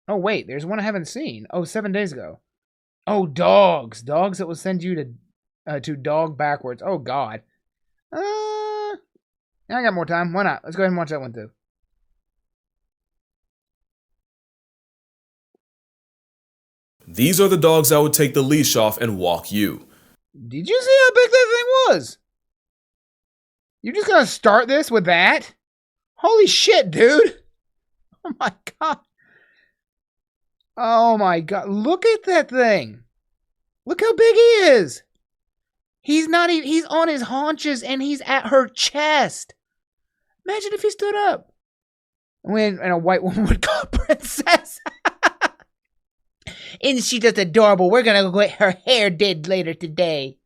Oh, wait, there's one I haven't seen. Oh, 7 days ago. Oh, dogs. Dogs that will send you to dog backwards. Oh, God. I got more time. Why not? Let's go ahead and watch that one, too. These are the dogs that would take the leash off and walk you. Did you see how big that thing was? You just gonna start this with that? Holy shit, dude. Oh, my God. Oh, my God. Look at that thing. Look how big he is. He's not even, he's on his haunches and he's at her chest. Imagine if he stood up. And a white woman would call princess. Isn't she just adorable? We're gonna go get her hair did later today.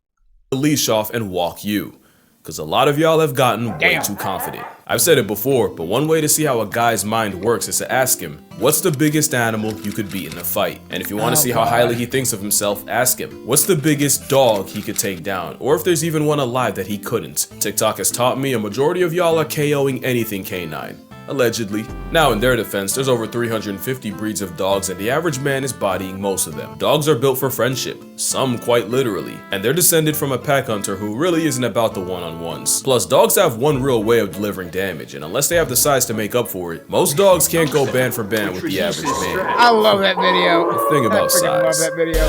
The leash off and walk you. Because a lot of y'all have gotten way too confident. I've said it before, but one way to see how a guy's mind works is to ask him, what's the biggest animal you could beat in a fight? And if you want to see how highly he thinks of himself, ask him, what's the biggest dog he could take down? Or if there's even one alive that he couldn't. TikTok has taught me a majority of y'all are KOing anything canine. Allegedly. Now in their defense, there's over 350 breeds of dogs and the average man is bodying most of them. Dogs are built for friendship, some quite literally, and they're descended from a pack hunter who really isn't about the one-on-ones. Plus, dogs have one real way of delivering damage, and unless they have the size to make up for it, most dogs can't go band for band with the average man. I love that video. The thing about size. I love that video.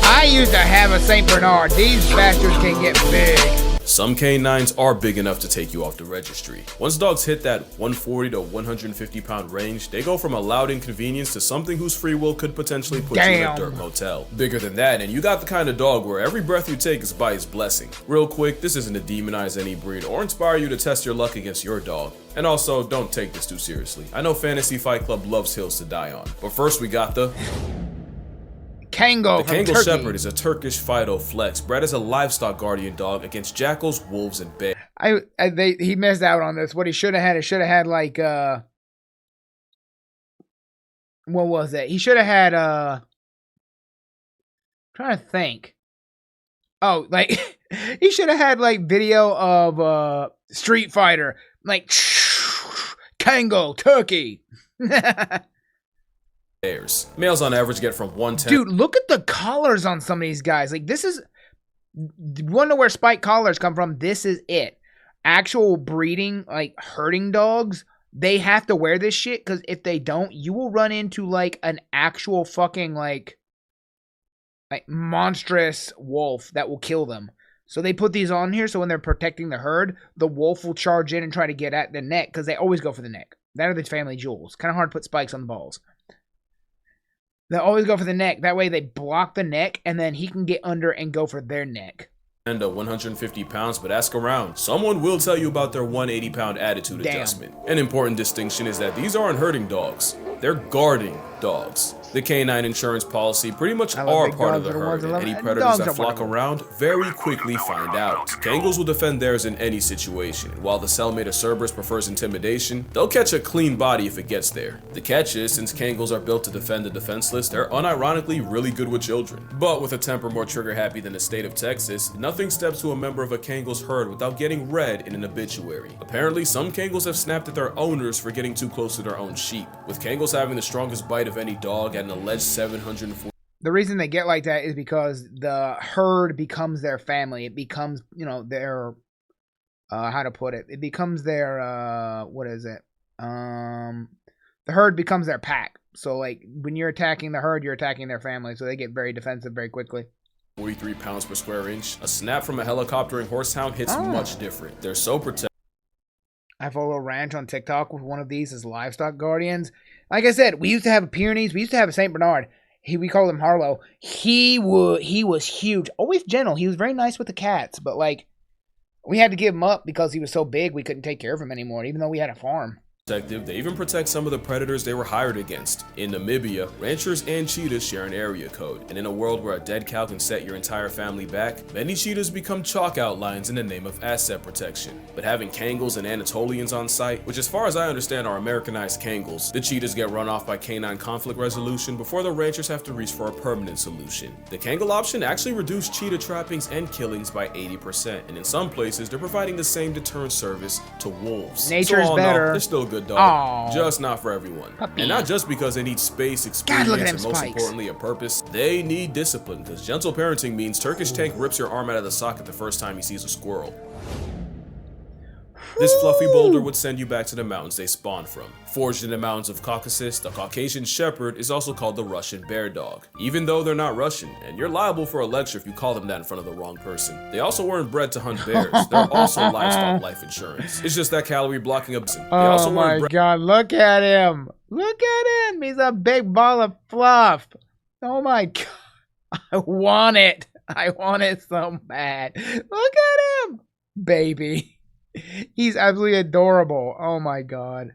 I used to have a Saint Bernard. These bastards can get big. Some canines are big enough to take you off the registry. Once dogs hit that 140 to 150 pound range, they go from a loud inconvenience to something whose free will could potentially put you in a dirt motel. Bigger than that, and you got the kind of dog where every breath you take is by his blessing. Real quick, this isn't to demonize any breed or inspire you to test your luck against your dog. And also, don't take this too seriously. I know Fantasy Fight Club loves hills to die on. But first we got the Kango. The Kangle Shepherd is a Turkish Fido flex, bred as a livestock guardian dog against jackals, wolves, and bears. He missed out on this. What he should have had like what was it? He should have had I'm trying to think. Oh, like he should have had like video of Street Fighter, like Kango Turkey. Bears. Males on average get from 110. Dude, look at the collars on some of these guys. Like, this is... Wonder where spike collars come from. This is it. Actual breeding, like, herding dogs, they have to wear this shit, because if they don't, you will run into, like, an actual fucking, like, monstrous wolf that will kill them. So they put these on here, so when they're protecting the herd, the wolf will charge in and try to get at the neck, because they always go for the neck. That are the family jewels. Kind of hard to put spikes on the balls. They always go for the neck. That way they block the neck, and then he can get under and go for their neck. And 150 pounds, but ask around. Someone will tell you about their 180 pound attitude adjustment. An important distinction is that these aren't herding dogs. They're guarding dogs. The canine insurance policy pretty much are part of the herd, and any predators that flock around very quickly find out. Kangles will defend theirs in any situation, and while the cellmate of Cerberus prefers intimidation, they'll catch a clean body if it gets there. The catch is, since Kangles are built to defend the defenseless, they're unironically really good with children. But with a temper more trigger-happy than the state of Texas, nothing steps to a member of a Kangle's herd without getting read in an obituary. Apparently, some Kangles have snapped at their owners for getting too close to their own sheep, with Kangles having the strongest bite of any dog at an alleged 740. The reason they get like that is because the herd becomes their family. It becomes, you know, their, how to put it? It becomes their, what is it? The herd becomes their pack. So, like, when you're attacking the herd, you're attacking their family. So they get very defensive very quickly. 43 pounds per square inch. A snap from a helicoptering horsehound hits much different. They're so protected. I have a little ranch on TikTok with one of these as livestock guardians. Like I said, we used to have a Pyrenees. We used to have a Saint Bernard. We called him Harlow. He was huge. Always gentle. He was very nice with the cats. But, like, we had to give him up because he was so big we couldn't take care of him anymore, even though we had a farm. They even protect some of the predators they were hired against. In Namibia, ranchers and cheetahs share an area code, and in a world where a dead cow can set your entire family back, many cheetahs become chalk outlines in the name of asset protection. But having Kangles and Anatolians on site, which as far as I understand are Americanized Kangles, the cheetahs get run off by canine conflict resolution before the ranchers have to reach for a permanent solution. The Kangle option actually reduced cheetah trappings and killings by 80%, and in some places they're providing the same deterrent service to wolves. Nature's so better. they're still good good dog, Aw. just not for everyone. Puppy. And not just because they need space, God, look experience, at them and most spikes. importantly, a purpose. They need discipline, because gentle parenting means Turkish Tank rips your arm out of the socket the first time he sees a squirrel. This fluffy boulder would send you back to the mountains they spawned from. Forged in the mountains of Caucasus, the Caucasian Shepherd is also called the Russian Bear Dog, even though they're not Russian, and you're liable for a lecture if you call them that in front of the wrong person. They also weren't bred to hunt bears. They're also livestock life insurance. It's just that calorie blocking up. They also my God, look at him. Look at him. He's a big ball of fluff. Oh my God. I want it. I want it so bad. Look at him. Baby. He's absolutely adorable. Oh my God.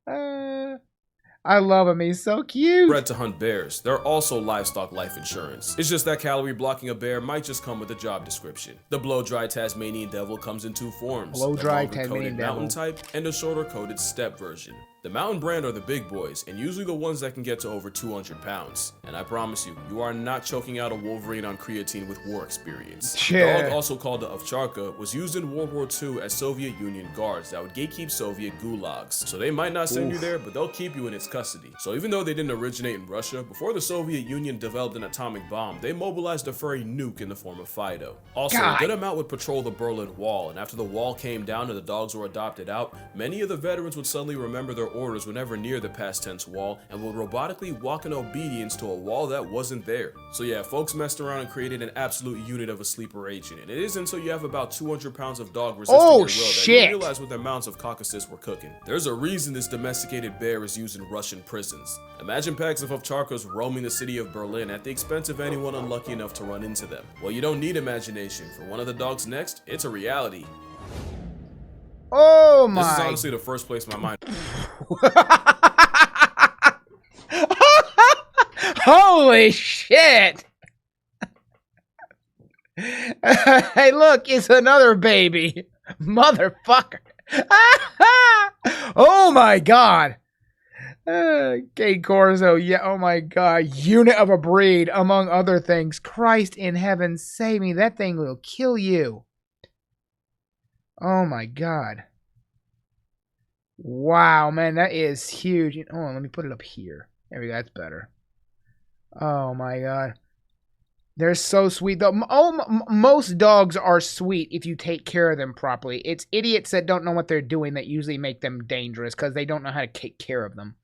I love him. He's so cute. Bred to hunt bears. They're also livestock life insurance. It's just that calorie blocking a bear might just come with a job description. The blow-dry Tasmanian devil comes in two forms. Blow-dry the Tasmanian devil. mountain type and the shorter coated steppe version. The mountain brand are the big boys, and usually the ones that can get to over 200 pounds. And I promise you, you are not choking out a Wolverine on creatine with war experience. Yeah. The dog, also called the ovcharka, was used in World War II as Soviet Union guards that would gatekeep Soviet gulags. So they might not send you there, but they'll keep you in its custody. So even though they didn't originate in Russia, before the Soviet Union developed an atomic bomb, they mobilized a furry nuke in the form of Fido. Also, God. a good amount would patrol the Berlin Wall, and after the wall came down and the dogs were adopted out, many of the veterans would suddenly remember their orders whenever near the past tense wall and would robotically walk in obedience to a wall that wasn't there. So yeah, folks messed around and created an absolute unit of a sleeper agent, and it isn't until you have about 200 pounds of dog resisting your will that you realize what the mountains of Caucasus were cooking. There's a reason this domesticated bear is used in Russian prisons. Imagine packs of ovcharkas roaming the city of Berlin at the expense of anyone unlucky enough to run into them. Well, you don't need imagination. For one of the dogs next, it's a reality. Oh my. This is honestly the first place my mind. Holy shit. Hey, look, it's another baby. Motherfucker. Oh my God. Okay, Corso, yeah, oh my God. Unit of a breed, among other things. Christ in heaven, save me. That thing will kill you. Oh my God. Wow, man, that is huge. Hold on, let me put it up here. There we go, that's better. Oh my God. They're so sweet, though. Most dogs are sweet if you take care of them properly. It's idiots that don't know what they're doing that usually make them dangerous because they don't know how to take care of them.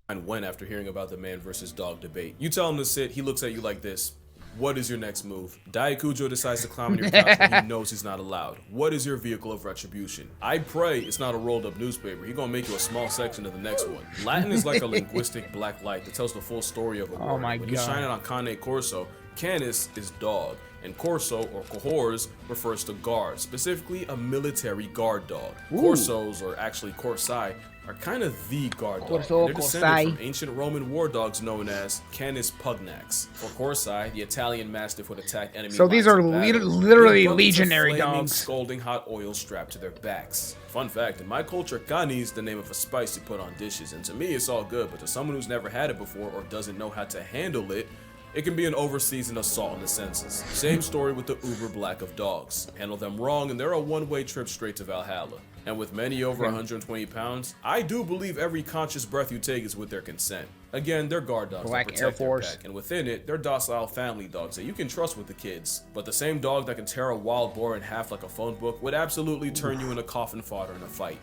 And when, after hearing about the man versus dog debate, you tell him to sit, he looks at you like this. What is your next move? Daikujo decides to climb on your couch, but he knows he's not allowed. What is your vehicle of retribution? I pray it's not a rolled up newspaper. He's gonna make you a small section of the next one. Latin is like a linguistic black light that tells the full story of a word. Oh my when God. you shine it on Cane Corso, canis is dog, and Corso or cohors refers to guard, specifically a military guard dog. Ooh. Corsos, or actually Corsai, are kind of the guard dog. Corso, They're descended from ancient Roman war dogs known as Canis pugnax. For Corsai, the Italian Mastiff would attack enemy So these are lines in battle. literally They have buckets of legionary flaming, dogs. Scalding hot oil strapped to their backs. Fun fact, in my culture, cani is the name of a spice you put on dishes, and to me it's all good, but to someone who's never had it before or doesn't know how to handle it, it can be an overseasoned assault on the senses. Same story with the uber black of dogs. Handle them wrong and they're a one-way trip straight to Valhalla. And with many over 120 pounds, I do believe every conscious breath you take is with their consent. Again, they're guard dogs Black that Air protect their Force. pack, and within it, they're docile family dogs that you can trust with the kids. But the same dog that can tear a wild boar in half like a phone book would absolutely turn you into coffin fodder in a fight.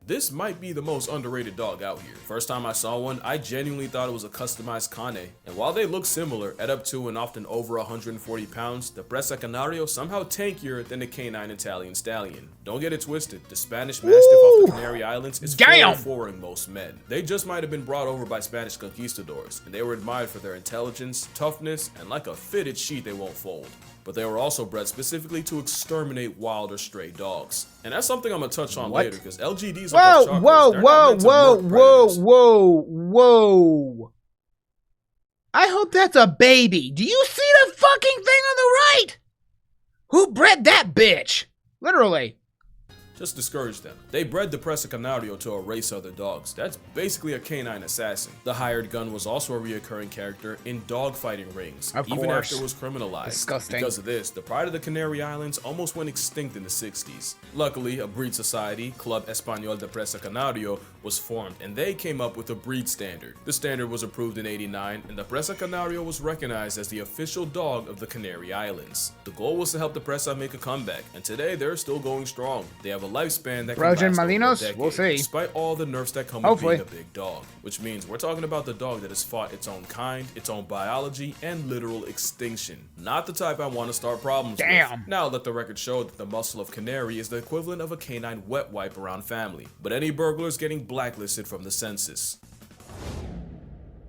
This might be the most underrated dog out here. First time I saw one, I genuinely thought it was a customized Cane, and while they look similar at up to and often over 140 pounds, the Bressa Canario somehow tankier than the canine Italian stallion. Don't get it twisted, the Spanish Mastiff off the Canary Islands is flooring most men. They just might have been brought over by Spanish conquistadors, and they were admired for their intelligence, toughness, and like a fitted sheet they won't fold. But they were also bred specifically to exterminate wild or stray dogs. And that's something I'm gonna touch on later, because LGDs are whoa. I hope that's a baby. Do you see the fucking thing on the right? Who bred that bitch? Literally. just discourage them. They bred the Presa Canario to erase other dogs. That's basically a canine assassin. The hired gun was also a reoccurring character in dogfighting rings, even after it was criminalized. Disgusting. Because of this, the pride of the Canary Islands almost went extinct in the 60s. Luckily, a breed society, Club Español de Presa Canario, was formed, and they came up with a breed standard. The standard was approved in '89, and the Presa Canario was recognized as the official dog of the Canary Islands. The goal was to help the Presa make a comeback, and today they're still going strong. They have a lifespan that can last over a decade, we'll see. despite all the nerfs that come with being a big dog. Which means we're talking about the dog that has fought its own kind, its own biology, and literal extinction. Not the type I want to start problems with. Now let the record show that the muscle of canary is the equivalent of a canine wet wipe around family. But any burglar is getting blacklisted from the census.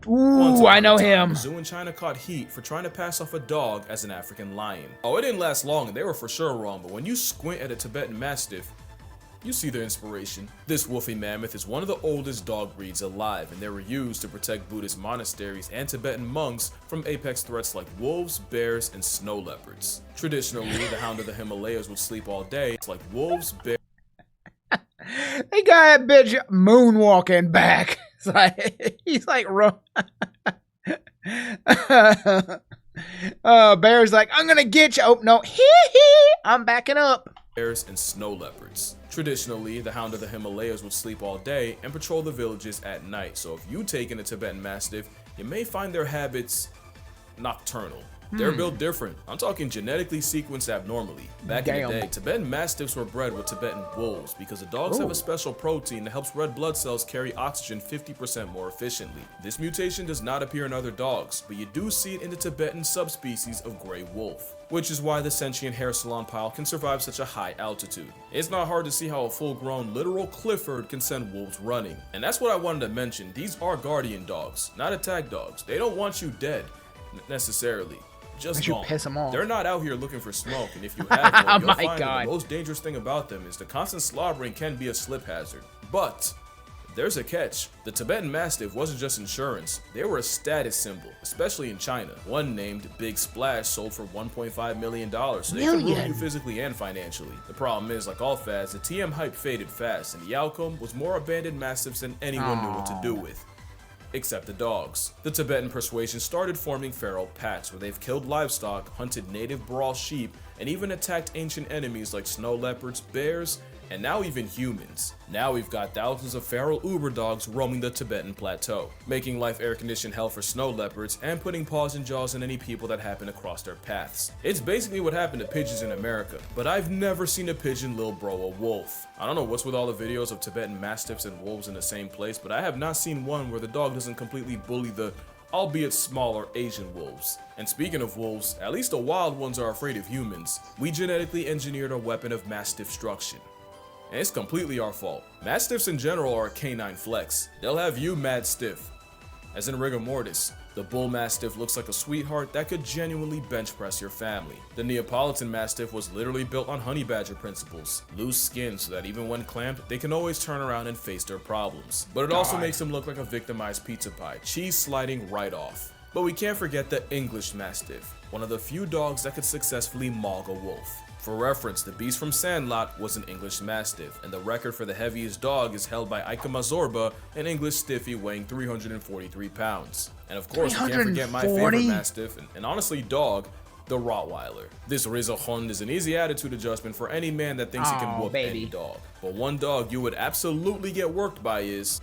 Ooh, I know him. A zoo in China caught heat for trying to pass off a dog as an African lion. Oh, it didn't last long and they were for sure wrong, but when you squint at a Tibetan Mastiff, you see the inspiration. This woolly mammoth is one of the oldest dog breeds alive, and they were used to protect Buddhist monasteries and Tibetan monks from apex threats like wolves, bears, and snow leopards. Traditionally, the hound of the Himalayas would sleep all day. It's like wolves, bears. They got that bitch moonwalking back. It's like, he's like, Bear's like, I'm gonna get you. Oh, no. I'm backing up. Bears and snow leopards. Traditionally, the hound of the Himalayas would sleep all day and patrol the villages at night. So if you take in a Tibetan Mastiff, you may find their habits nocturnal. They're built different. I'm talking genetically sequenced abnormally. Back in the day, Tibetan Mastiffs were bred with Tibetan wolves because the dogs have a special protein that helps red blood cells carry oxygen 50% more efficiently. This mutation does not appear in other dogs, but you do see it in the Tibetan subspecies of gray wolf, which is why the sentient hair salon pile can survive such a high altitude. It's not hard to see how a full-grown literal Clifford can send wolves running. And that's what I wanted to mention. These are guardian dogs, not attack dogs. They don't want you dead, necessarily. Just gone. Piss them off. They're not out here looking for smoke, and if you have one, you'll find that the most dangerous thing about them is the constant slobbering can be a slip hazard. But there's a catch. The Tibetan Mastiff wasn't just insurance, they were a status symbol, especially in China. One named Big Splash sold for $1.5 million, so they can ruin you physically and financially. The problem is, like all fads, the TM hype faded fast, and the outcome was more abandoned Mastiffs than anyone knew what to do with. Except the dogs. The Tibetan persuasion started forming feral packs where they've killed livestock, hunted native Borble sheep, and even attacked ancient enemies like snow leopards, bears, and now even humans. Now we've got thousands of feral Uber dogs roaming the Tibetan plateau, making life air-conditioned hell for snow leopards and putting paws and jaws in any people that happen to cross their paths. It's basically what happened to pigeons in America, but I've never seen a pigeon lil bro a wolf. I don't know what's with all the videos of Tibetan Mastiffs and wolves in the same place, but I have not seen one where the dog doesn't completely bully the albeit smaller Asian wolves. And speaking of wolves, at least the wild ones are afraid of humans. We genetically engineered a weapon of mass destruction. And it's completely our fault. Mastiffs in general are a canine flex. They'll have you mad stiff. As in rigor mortis, the bull mastiff looks like a sweetheart that could genuinely bench press your family. The Neapolitan Mastiff was literally built on honey badger principles. Loose skin so that even when clamped, they can always turn around and face their problems. But it also makes them look like a victimized pizza pie, cheese sliding right off. But we can't forget the English Mastiff, one of the few dogs that could successfully maul a wolf. For reference, the beast from Sandlot was an English Mastiff, and the record for the heaviest dog is held by Ika Mazorba, an English Stiffy weighing 343 pounds. And of course, we can't forget my favorite Mastiff, and honestly dog, the Rottweiler. This Rizzohund is an easy attitude adjustment for any man that thinks he can whoop any dog. But one dog you would absolutely get worked by is...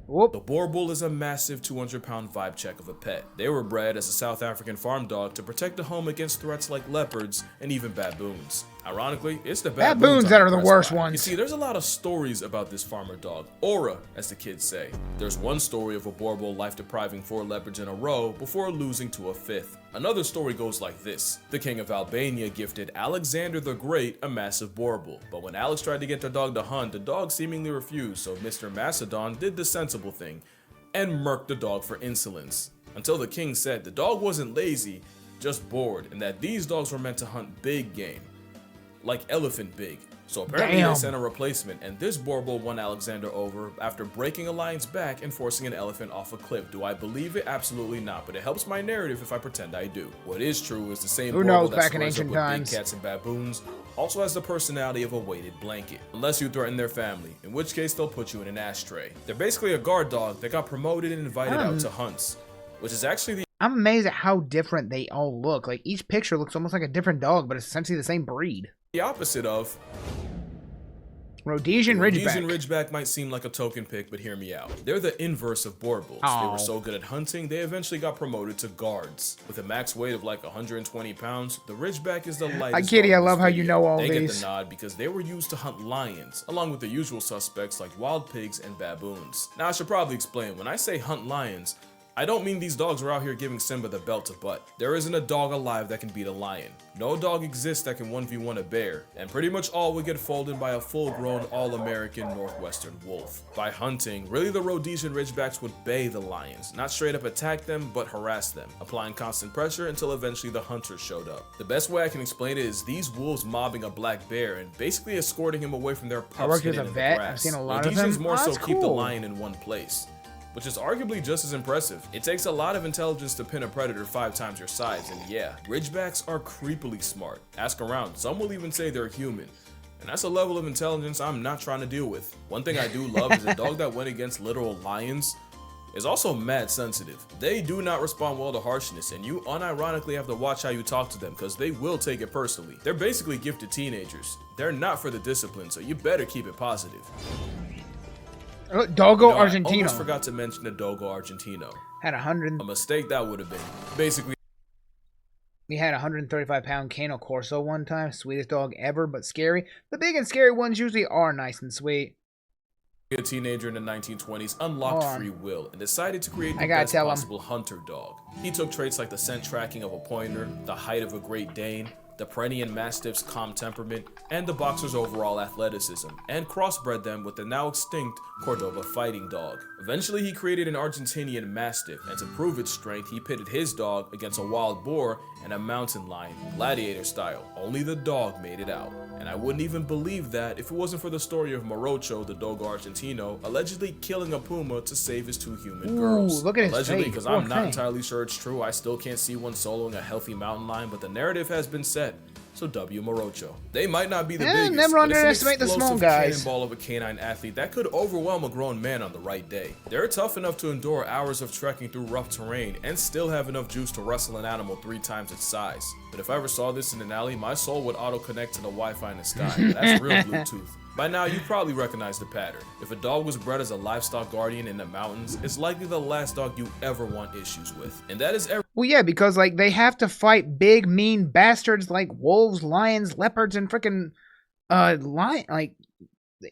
The Borble is a massive 200-pound vibe check of a pet. They were bred as a South African farm dog to protect the home against threats like leopards and even baboons. Ironically, it's the baboons that are the worst ones. You see, there's a lot of stories about this farmer dog. Aura, as the kids say. There's one story of a Borble life-depriving 4 leopards in a row before losing to a 5th. Another story goes like this. The king of Albania gifted Alexander the Great a massive Borble, but when Alex tried to get the dog to hunt, the dog seemingly refused, so Mr. Macedon did the sensible thing and murked the dog for insolence. Until the king said the dog wasn't lazy, just bored, and that these dogs were meant to hunt big game. Like elephant big. So apparently Damn. they sent a replacement, and this Borble won Alexander over after breaking a lion's back and forcing an elephant off a cliff. Do I believe it? Absolutely not, but it helps my narrative if I pretend I do. What is true is the same Who knows Borble that back in squares up ancient with times. big cats and baboons also has the personality of a weighted blanket, unless you threaten their family, in which case they'll put you in an ashtray. They're basically a guard dog that got promoted and invited out to hunts, which is actually the I'm amazed at how different they all look. Like, each picture looks almost like a different dog, but it's essentially the same breed. opposite of Rhodesian Ridgeback. Rhodesian Ridgeback might seem like a token pick, but hear me out. They're the inverse of Borbles. They were so good at hunting, they eventually got promoted to guards. With a max weight of like 120 pounds, the Ridgeback is the lightest. Kitty, I dog in love this how you video. know all they these. get the nod because they were used to hunt lions, along with the usual suspects like wild pigs and baboons. Now I should probably explain, when I say hunt lions, I don't mean these dogs were out here giving Simba the belt to butt. There isn't a dog alive that can beat a lion. No dog exists that can 1v1 a bear, and pretty much all would get folded by a full-grown all-American Northwestern wolf. By hunting, really the Rhodesian Ridgebacks would bay the lions, not straight up attack them, but harass them, applying constant pressure until eventually the hunters showed up. The best way I can explain it is these wolves mobbing a black bear and basically escorting him away from their pups. I worked as hidden a in the vet. grass. I've seen a lot of Rhodesians them. more so That's keep the cool. lion in one place, which is arguably just as impressive. It takes a lot of intelligence to pin a predator 5 times your size, and yeah, Ridgebacks are creepily smart. Ask around, some will even say they're human. And that's a level of intelligence I'm not trying to deal with. One thing I do love is a dog that went against literal lions is also mad sensitive. They do not respond well to harshness, and you unironically have to watch how you talk to them because they will take it personally. They're basically gifted teenagers. They're not for the discipline, so you better keep it positive. Doggo I Argentino. almost forgot to mention the Doggo Argentino. Had 100. A mistake that would have been. Basically, We had a 135-pound Kango Corso one time. Sweetest dog ever, but scary. The big and scary ones usually are nice and sweet. a teenager in the 1920s unlocked free will and decided to create the I gotta best tell him. possible hunter dog. He took traits like the scent tracking of a pointer, the height of a Great Dane, the Tibetan Mastiff's calm temperament, and the boxer's overall athleticism, and crossbred them with the now extinct Cordoba fighting dog. Eventually, he created an Argentinian Mastiff, and to prove its strength, he pitted his dog against a wild boar and a mountain lion, gladiator style. Only the dog made it out. And I wouldn't even believe that if it wasn't for the story of Morocho, the Doggo Argentino, allegedly killing a puma to save his 2 human girls. Look at his Allegedly, face, because poor I'm not thing. entirely sure it's true. I still can't see one soloing a healthy mountain lion, but the narrative has been set. So W Morocho. They might not be the biggest, never but it's an underestimate the small explosive guys. cannonball of a canine athlete that could overwhelm a grown man on the right day. They're tough enough to endure hours of trekking through rough terrain and still have enough juice to wrestle an animal 3 times its size. But if I ever saw this in an alley, my soul would auto-connect to the Wi-Fi in the sky. That's real Bluetooth. By now, you probably recognize the pattern. If a dog was bred as a livestock guardian in the mountains, it's likely the last dog you ever want issues with. And that is Well, yeah, because, like, they have to fight big, mean bastards like wolves, lions, leopards, and freaking, like,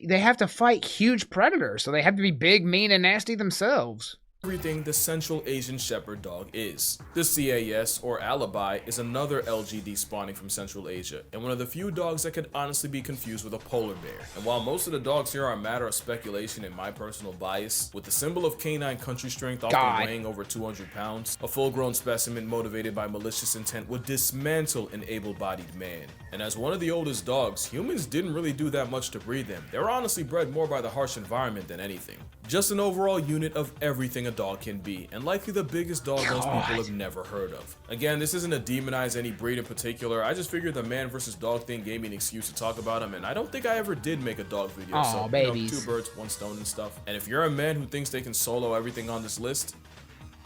they have to fight huge predators, so they have to be big, mean, and nasty themselves. everything the Central Asian Shepherd dog is. The CAS, or Alibi, is another LGD spawning from Central Asia, and one of the few dogs that could honestly be confused with a polar bear. And while most of the dogs here are a matter of speculation and my personal bias, with the symbol of canine country strength often weighing over 200 pounds, a full-grown specimen motivated by malicious intent would dismantle an able-bodied man. And as one of the oldest dogs, humans didn't really do that much to breed them. They were honestly bred more by the harsh environment than anything. Just an overall unit of everything a dog can be, and likely the biggest dog most people have never heard of. Again, this isn't to demonize any breed in particular. I just figured the man versus dog thing gave me an excuse to talk about him, and I don't think I ever did make a dog video. So, babies. 2 birds, 1 stone and stuff. And if you're a man who thinks they can solo everything on this list,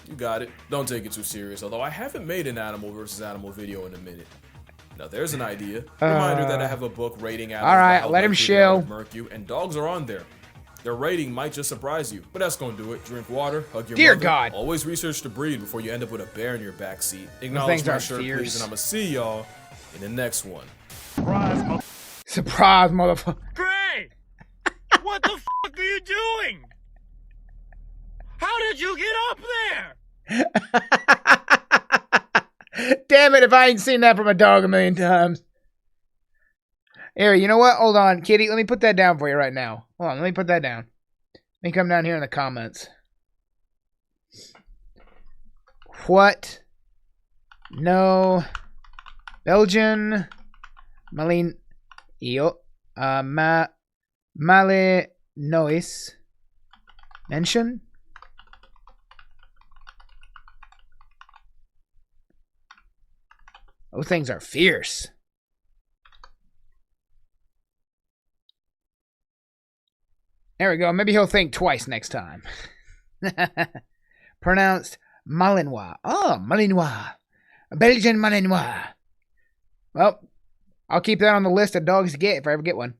you got it. Don't take it too serious, although I haven't made an animal versus animal video in a minute. Now there's an idea. Reminder that I have a book rating animals. Alright, let him chill. And dogs are on there. Their rating might just surprise you, but that's gonna do it. Drink water, hug your Dear mother. God. Always research the breed before you end up with a bear in your backseat. things Acknowledge my are shirt, fierce. please, and I'ma see y'all in the next one. Surprise, motherfucker. Gray! What the fuck are you doing? How did you get up there? Damn it, if I ain't seen that from a dog a million times. Here, you know what? Hold on, kitty. Let me put that down for you right now. Hold on, let me put that down. Let me come down here in the comments. What? No. Belgian. Malin. Yo. Malinois. Mention? Those things are fierce. There we go. Maybe he'll think twice next time. Pronounced Malinois. Oh, Malinois. A Belgian Malinois. Well, I'll keep that on the list of dogs to get if I ever get one.